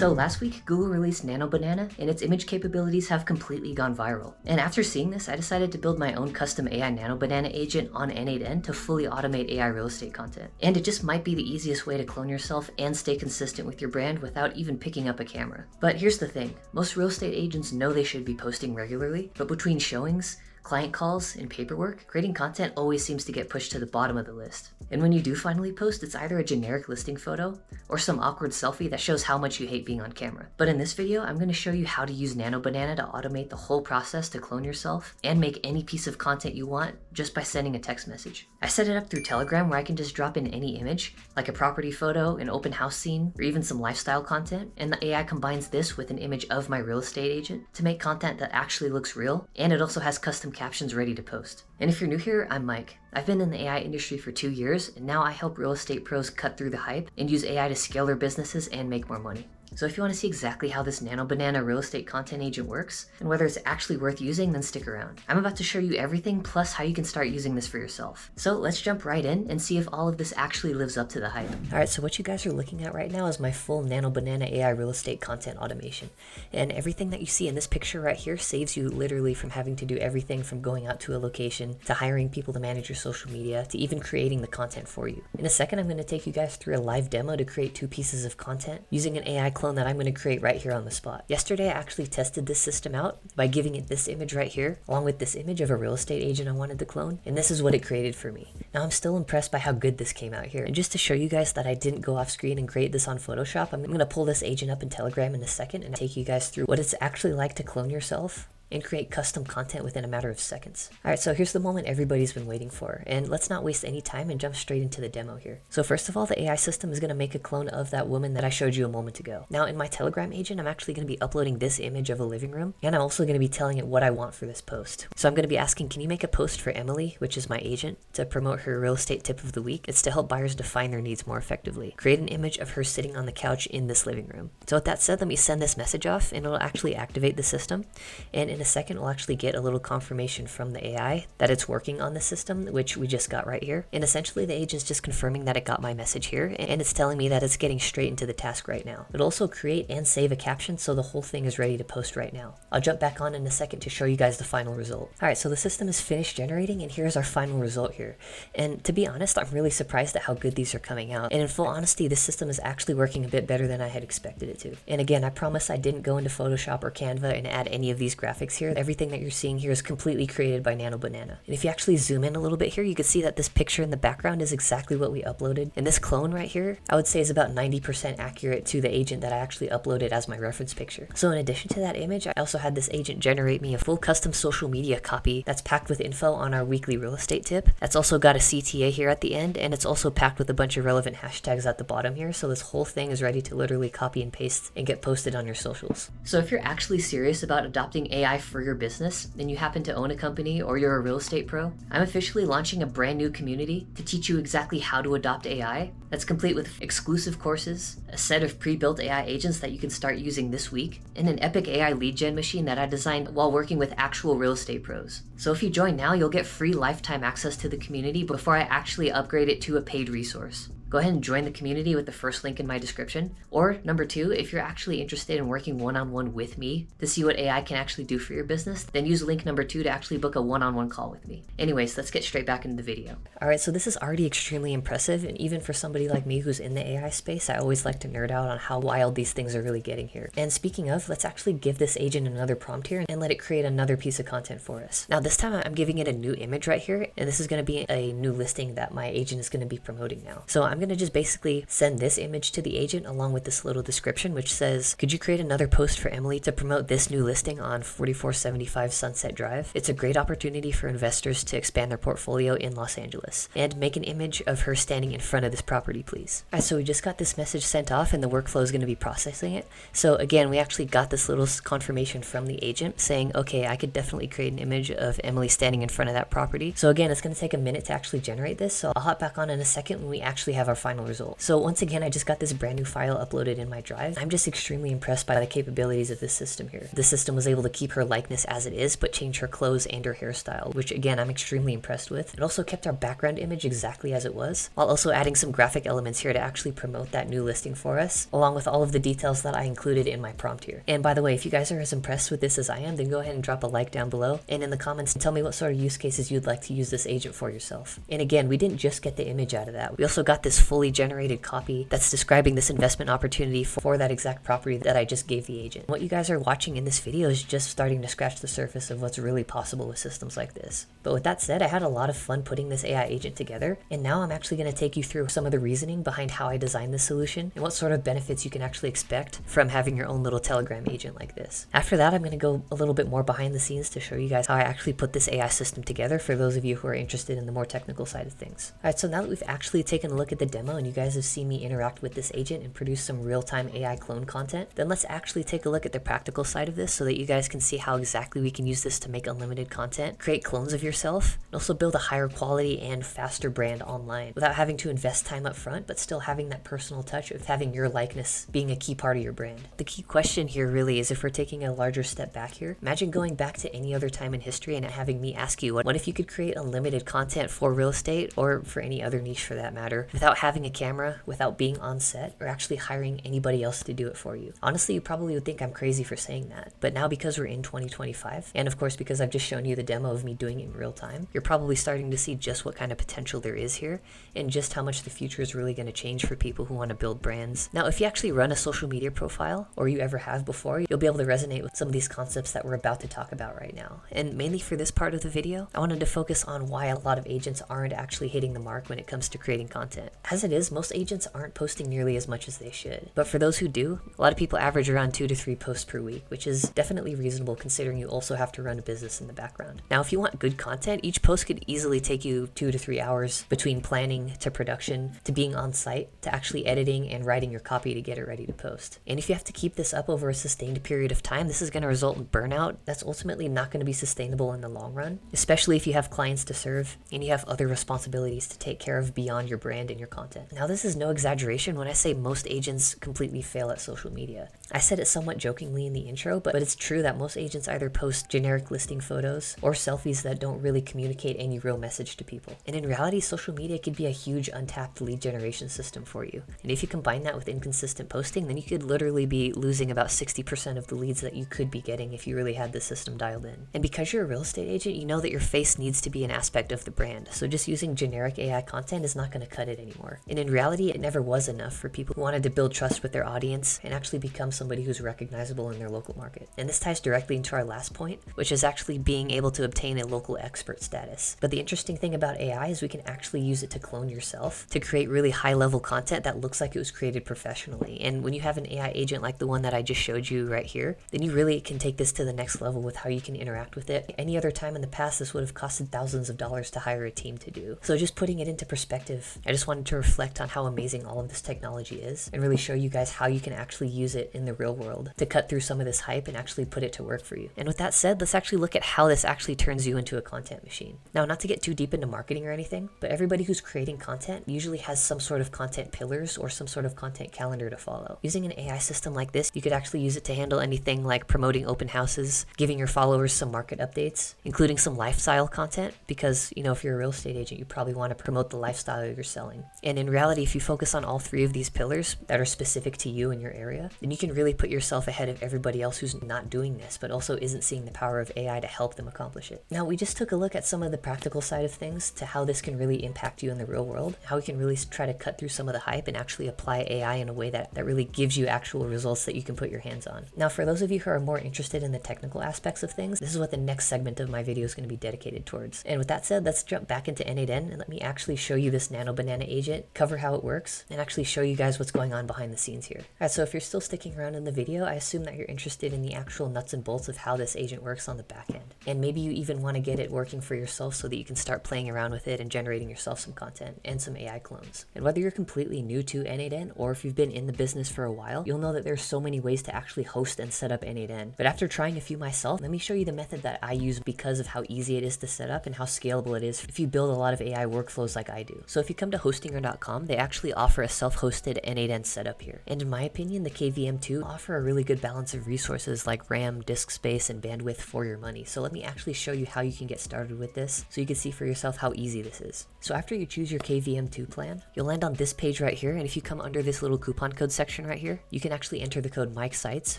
So last week, Google released Nano and its image capabilities have completely gone viral. And after seeing this, I decided to build my own custom AI Nano agent on n8n to fully automate AI real estate content. And it just might be the easiest way to clone yourself and stay consistent with your brand without even picking up a camera. But here's the thing, most real estate agents know they should be posting regularly, but between showings, client calls, and paperwork, creating content always seems to get pushed to the bottom of the list. And when you do finally post, it's either a generic listing photo or some awkward selfie that shows how much you hate being on camera. But in this video, I'm going to show you how to use Nano to automate the whole process to clone yourself and make any piece of content you want just by sending a text message. I set it up through Telegram where I can just drop in any image, like a property photo, an open house scene, or even some lifestyle content, and the AI combines this with an image of my real estate agent to make content that actually looks real, and it also has custom captions ready to post. And if you're new here, I'm Mike. I've been in the AI industry for 2 years, and now I help real estate pros cut through the hype and use AI to scale their businesses and make more money. So if you want to see exactly how this Nano real estate content agent works and whether it's actually worth using, then stick around. I'm about to show you everything plus how you can start using this for yourself. So let's jump right in and see if all of this actually lives up to the hype. Alright, so what you guys are looking at right now is my full Nano AI real estate content automation. And everything that you see in this picture right here saves you literally from having to do everything from going out to a location, to hiring people to manage your social media, to even creating the content for you. In a second, I'm going to take you guys through a live demo to create 2 pieces of content using an AI clone that I'm going to create right here on the spot. Yesterday, I actually tested this system out by giving it this image right here, along with this image of a real estate agent I wanted to clone, and this is what it created for me. Now, I'm still impressed by how good this came out here, and just to show you guys that I didn't go off screen and create this on Photoshop, I'm going to pull this agent up in Telegram in a second and take you guys through what it's actually like to clone yourself and create custom content within a matter of seconds. Alright, so here's the moment everybody's been waiting for, and let's not waste any time and jump straight into the demo here. So first of all, the AI system is going to make a clone of that woman that I showed you a moment ago. Now in my Telegram agent, I'm actually going to be uploading this image of a living room, and I'm also going to be telling it what I want for this post. So I'm going to be asking, can you make a post for Emily, which is my agent, to promote her real estate tip of the week? It's to help buyers define their needs more effectively. Create an image of her sitting on the couch in this living room. So with that said, let me send this message off, and it'll actually activate the system, and in a second we'll actually get a little confirmation from the AI that it's working on the system, which we just got right here. And essentially the agent's just confirming that it got my message here, and it's telling me that it's getting straight into the task right now. It'll also create and save a caption, so the whole thing is ready to post right now. I'll jump back on in a second to show you guys the final result. Alright, so the system is finished generating, and here's our final result here. And to be honest, I'm really surprised at how good these are coming out. And in full honesty, this system is actually working a bit better than I had expected it to. And again, I promise I didn't go into Photoshop or Canva and add any of these graphics here. Everything that you're seeing here is completely created by Nano. And if you actually zoom in a little bit here, you can see that this picture in the background is exactly what we uploaded. And this clone right here, I would say is about 90% accurate to the agent that I actually uploaded as my reference picture. So in addition to that image, I also had this agent generate me a full custom social media copy that's packed with info on our weekly real estate tip. That's also got a CTA here at the end, and it's also packed with a bunch of relevant hashtags at the bottom here. So this whole thing is ready to literally copy and paste and get posted on your socials. So if you're actually serious about adopting AI for your business, and you happen to own a company or you're a real estate pro, I'm officially launching a brand new community to teach you exactly how to adopt AI that's complete with exclusive courses, a set of pre-built AI agents that you can start using this week, and an epic AI lead gen machine that I designed while working with actual real estate pros. So if you join now, you'll get free lifetime access to the community before I actually upgrade it to a paid resource. Go ahead and join the community with the first link in my description. Or number 2, if you're actually interested in working one-on-one with me to see what AI can actually do for your business, then use link number 2 to actually book a one-on-one call with me. Anyways, let's get straight back into the video. Alright, so this is already extremely impressive, and even for somebody like me who's in the AI space, I always like to nerd out on how wild these things are really getting here. And speaking of, let's actually give this agent another prompt here and let it create another piece of content for us. Now this time I'm giving it a new image right here, and this is going to be a new listing that my agent is going to be promoting now. So I'm going to just basically send this image to the agent along with this little description which says, could you create another post for Emily to promote this new listing on 4475 Sunset Drive? It's a great opportunity for investors to expand their portfolio in Los Angeles. And make an image of her standing in front of this property, please. Alright, so we just got this message sent off and the workflow is going to be processing it. So again, we actually got this little confirmation from the agent saying, okay, I could definitely create an image of Emily standing in front of that property. So again, it's going to take a minute to actually generate this. So I'll hop back on in a second when we actually have our final result. So once again, I just got this brand new file uploaded in my drive. I'm just extremely impressed by the capabilities of this system here. The system was able to keep her likeness as it is, but change her clothes and her hairstyle, which again, I'm extremely impressed with. It also kept our background image exactly as it was, while also adding some graphic elements here to actually promote that new listing for us, along with all of the details that I included in my prompt here. And by the way, if you guys are as impressed with this as I am, then go ahead and drop a like down below, and in the comments tell me what sort of use cases you'd like to use this agent for yourself. And again, we didn't just get the image out of that. We also got this fully generated copy that's describing this investment opportunity for that exact property that I just gave the agent. What you guys are watching in this video is just starting to scratch the surface of what's really possible with systems like this. But with that said, I had a lot of fun putting this AI agent together, and now I'm actually going to take you through some of the reasoning behind how I designed this solution and what sort of benefits you can actually expect from having your own little Telegram agent like this. After that, I'm going to go a little bit more behind the scenes to show you guys how I actually put this AI system together for those of you who are interested in the more technical side of things. Alright, so now that we've actually taken a look at the demo and you guys have seen me interact with this agent and produce some real-time AI clone content, then let's actually take a look at the practical side of this so that you guys can see how exactly we can use this to make unlimited content, create clones of yourself, and also build a higher quality and faster brand online without having to invest time up front, but still having that personal touch of having your likeness being a key part of your brand. The key question here really is, if we're taking a larger step back here, imagine going back to any other time in history and having me ask you, what if you could create unlimited content for real estate, or for any other niche for that matter, without having a camera, without being on set, or actually hiring anybody else to do it for you? Honestly, you probably would think I'm crazy for saying that, but now because we're in 2025, and of course because I've just shown you the demo of me doing it in real time, you're probably starting to see just what kind of potential there is here, and just how much the future is really going to change for people who want to build brands. Now, if you actually run a social media profile, or you ever have before, you'll be able to resonate with some of these concepts that we're about to talk about right now. And mainly for this part of the video, I wanted to focus on why a lot of agents aren't actually hitting the mark when it comes to creating content. As it is, most agents aren't posting nearly as much as they should. But for those who do, a lot of people average around 2 to 3 posts per week, which is definitely reasonable considering you also have to run a business in the background. Now, if you want good content, each post could easily take you 2 to 3 hours between planning to production to being on site to actually editing and writing your copy to get it ready to post. And if you have to keep this up over a sustained period of time, this is going to result in burnout that's ultimately not going to be sustainable in the long run, especially if you have clients to serve and you have other responsibilities to take care of beyond your brand and your content. Now, this is no exaggeration when I say most agents completely fail at social media. I said it somewhat jokingly in the intro, but it's true that most agents either post generic listing photos or selfies that don't really communicate any real message to people. And in reality, social media could be a huge untapped lead generation system for you. And if you combine that with inconsistent posting, then you could literally be losing about 60% of the leads that you could be getting if you really had the system dialed in. And because you're a real estate agent, you know that your face needs to be an aspect of the brand. So just using generic AI content is not going to cut it anymore. And in reality, it never was enough for people who wanted to build trust with their audience and actually become somebody who's recognizable in their local market. And this ties directly into our last point, which is actually being able to obtain a local expert status. But the interesting thing about AI is we can actually use it to clone yourself to create really high level content that looks like it was created professionally. And when you have an AI agent like the one that I just showed you right here, then you really can take this to the next level with how you can interact with it. Any other time in the past, this would have costed thousands of dollars to hire a team to do. So just putting it into perspective, I just wanted to reflect on how amazing all of this technology is and really show you guys how you can actually use it in the real world to cut through some of this hype and actually put it to work for you. And with that said, let's actually look at how this actually turns you into a content machine. Now, not to get too deep into marketing or anything, but everybody who's creating content usually has some sort of content pillars or some sort of content calendar to follow. Using an AI system like this, you could actually use it to handle anything like promoting open houses, giving your followers some market updates, including some lifestyle content, because, you know, if you're a real estate agent, you probably want to promote the lifestyle you're selling. And in reality, if you focus on all 3 of these pillars that are specific to you and your area, then you can really put yourself ahead of everybody else who's not doing this, but also isn't seeing the power of AI to help them accomplish it. Now, we just took a look at some of the practical side of things to how this can really impact you in the real world, how we can really try to cut through some of the hype and actually apply AI in a way that really gives you actual results that you can put your hands on. Now, for those of you who are more interested in the technical aspects of things, this is what the next segment of my video is going to be dedicated towards. And with that said, let's jump back into n8n and let me actually show you this Nano Banana agent, cover how it works, and actually show you guys what's going on behind the scenes here. Alright, so if you're still sticking around in the video, I assume that you're interested in the actual nuts and bolts of how this agent works on the back end. And maybe you even want to get it working for yourself yourself so that you can start playing around with it and generating yourself some content and some AI clones. And whether you're completely new to n8n or if you've been in the business for a while, you'll know that there's so many ways to actually host and set up n8n. But after trying a few myself, let me show you the method that I use because of how easy it is to set up and how scalable it is if you build a lot of AI workflows like I do. So if you come to hostinger.com, they actually offer a self-hosted n8n setup here. And in my opinion, the KVM2 offer a really good balance of resources like RAM, disk space, and bandwidth for your money. So let me actually show you how you can get started with this so you can see for yourself how easy this is. So after you choose your KVM2 plan, you'll land on this page right here, and if you come under this little coupon code section right here, you can actually enter the code MikeSites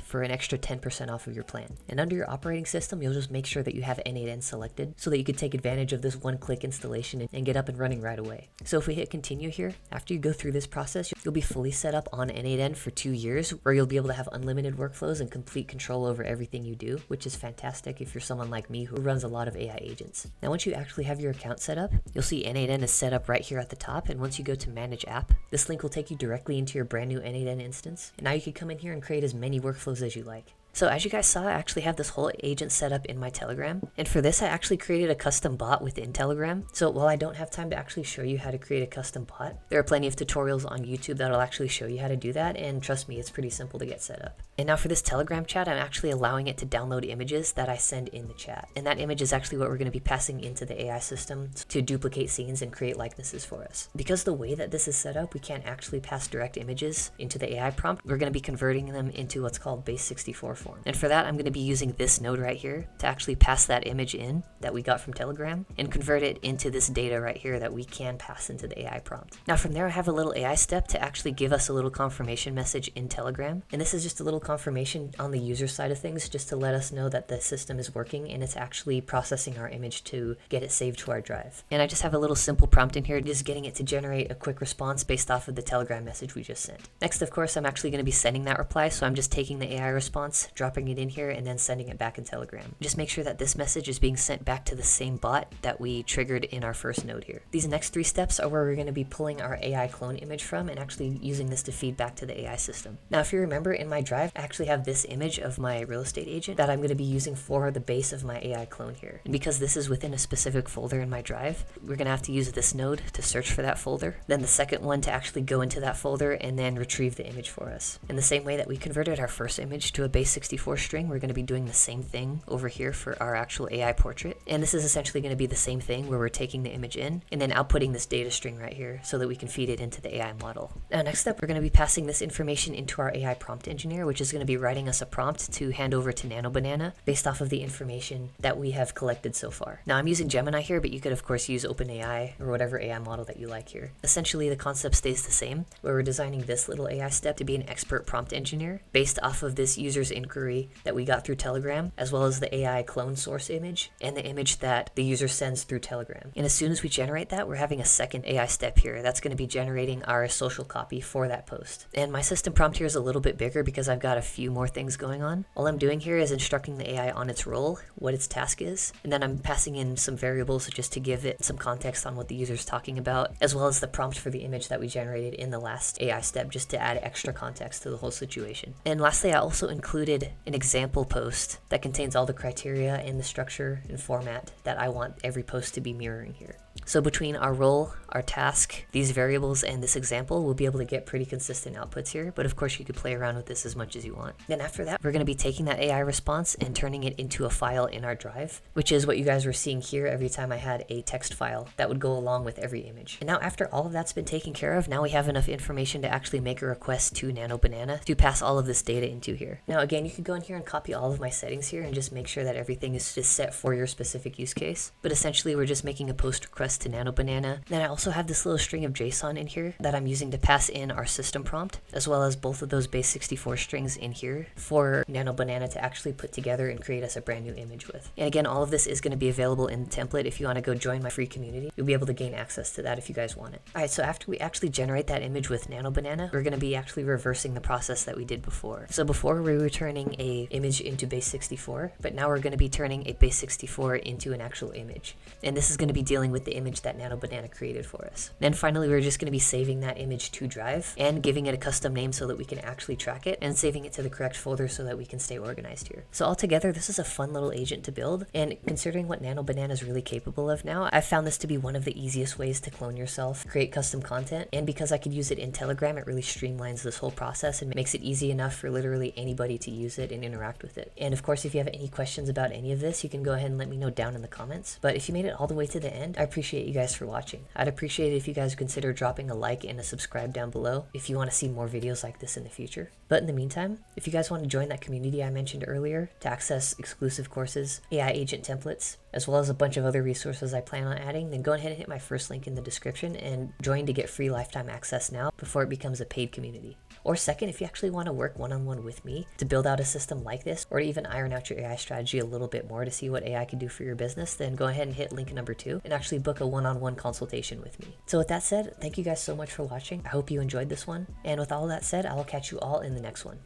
for an extra 10% off of your plan. And under your operating system, you'll just make sure that you have n8n selected so that you can take advantage of this one-click installation and get up and running right away. So if we hit continue here, after you go through this process, you'll be fully set up on n8n for 2 years, where you'll be able to have unlimited workflows and complete control over everything you do, which is fantastic if you're someone like me who runs a lot of AI agents. Now once you actually have your account set up, you'll see n8n is set up right here at the top, and once you go to manage app, this link will take you directly into your brand new n8n instance, and now you can come in here and create as many workflows as you like. So as you guys saw, I actually have this whole agent set up in my Telegram. And for this, I actually created a custom bot within Telegram. So while I don't have time to actually show you how to create a custom bot, there are plenty of tutorials on YouTube that'll actually show you how to do that. And trust me, it's pretty simple to get set up. And now for this Telegram chat, I'm actually allowing it to download images that I send in the chat. And that image is actually what we're going to be passing into the AI system to duplicate scenes and create likenesses for us. Because the way that this is set up, we can't actually pass direct images into the AI prompt. We're going to be converting them into what's called base 64 form. And for that, I'm going to be using this node right here to actually pass that image in that we got from Telegram and convert it into this data right here that we can pass into the AI prompt. Now from there, I have a little AI step to actually give us a little confirmation message in Telegram. And this is just a little confirmation on the user side of things, just to let us know that the system is working and it's actually processing our image to get it saved to our drive. And I just have a little simple prompt in here, just getting it to generate a quick response based off of the Telegram message we just sent. Next, of course, I'm actually going to be sending that reply. So I'm just taking the AI response, dropping it in here, and then sending it back in Telegram. Just make sure that this message is being sent back to the same bot that we triggered in our first node here. These next 3 steps are where we're going to be pulling our AI clone image from and actually using this to feed back to the AI system. Now, if you remember, in my drive, I actually have this image of my real estate agent that I'm going to be using for the base of my AI clone here. And because this is within a specific folder in my drive, we're going to have to use this node to search for that folder, then the second one to actually go into that folder and then retrieve the image for us. In the same way that we converted our first image to a base 64 string, we're going to be doing the same thing over here for our actual AI portrait. And this is essentially going to be the same thing where we're taking the image in and then outputting this data string right here so that we can feed it into the AI model. Now, next up, we're going to be passing this information into our AI prompt engineer, which is going to be writing us a prompt to hand over to Nano Banana based off of the information that we have collected so far. Now, I'm using Gemini here, but you could, of course, use OpenAI or whatever AI model that you like here. Essentially, the concept stays the same, where we're designing this little AI step to be an expert prompt engineer based off of this user's inquiry that we got through Telegram, as well as the AI clone source image and the image that the user sends through Telegram. And as soon as we generate that, we're having a second AI step here that's going to be generating our social copy for that post. And my system prompt here is a little bit bigger because I've got a few more things going on. All I'm doing here is instructing the AI on its role, what its task is, and then I'm passing in some variables just to give it some context on what the user is talking about, as well as the prompt for the image that we generated in the last AI step, just to add extra context to the whole situation. And lastly, I also included an example post that contains all the criteria and the structure and format that I want every post to be mirroring here. So between our role, our task, these variables, and this example, we'll be able to get pretty consistent outputs here. But of course, you could play around with this as much as you want. Then after that, we're going to be taking that AI response and turning it into a file in our drive, which is what you guys were seeing here every time I had a text file that would go along with every image. And now after all of that's been taken care of, now we have enough information to actually make a request to Nano Banana to pass all of this data into here. Now again, you can go in here and copy all of my settings here and just make sure that everything is just set for your specific use case. But essentially, we're just making a post request to Nano Banana. Then I also have this little string of JSON in here that I'm using to pass in our system prompt, as well as both of those base 64 strings in here for Nano Banana to actually put together and create us a brand new image with. And again, all of this is going to be available in the template. If you want to go join my free community, you'll be able to gain access to that if you guys want it. All right, so after we actually generate that image with Nano Banana, we're going to be actually reversing the process that we did before. So before we were turning a image into base 64, but now we're going to be turning a base 64 into an actual image. And this is going to be dealing with the image that Nano Banana created for us. Then finally, we're just going to be saving that image to Drive and giving it a custom name so that we can actually track it, and saving it to the correct folder so that we can stay organized here. So altogether, this is a fun little agent to build, and considering what Nano Banana is really capable of now, I've found this to be one of the easiest ways to clone yourself, create custom content, and because I could use it in Telegram, it really streamlines this whole process and makes it easy enough for literally anybody to use it and interact with it. And of course, if you have any questions about any of this, you can go ahead and let me know down in the comments. But if you made it all the way to the end, I appreciate you guys for watching. I'd appreciate it if you guys consider dropping a like and a subscribe down below if you want to see more videos like this in the future. But in the meantime, if you guys want to join that community I mentioned earlier to access exclusive courses, AI agent templates, as well as a bunch of other resources I plan on adding, then go ahead and hit my first link in the description and join to get free lifetime access now before it becomes a paid community. Or second, if you actually want to work one-on-one with me to build out a system like this, or to even iron out your AI strategy a little bit more to see what AI can do for your business, then go ahead and hit link number 2 and actually book a one-on-one consultation with me. So with that said, thank you guys so much for watching. I hope you enjoyed this one. And with all that said, I will catch you all in the next one.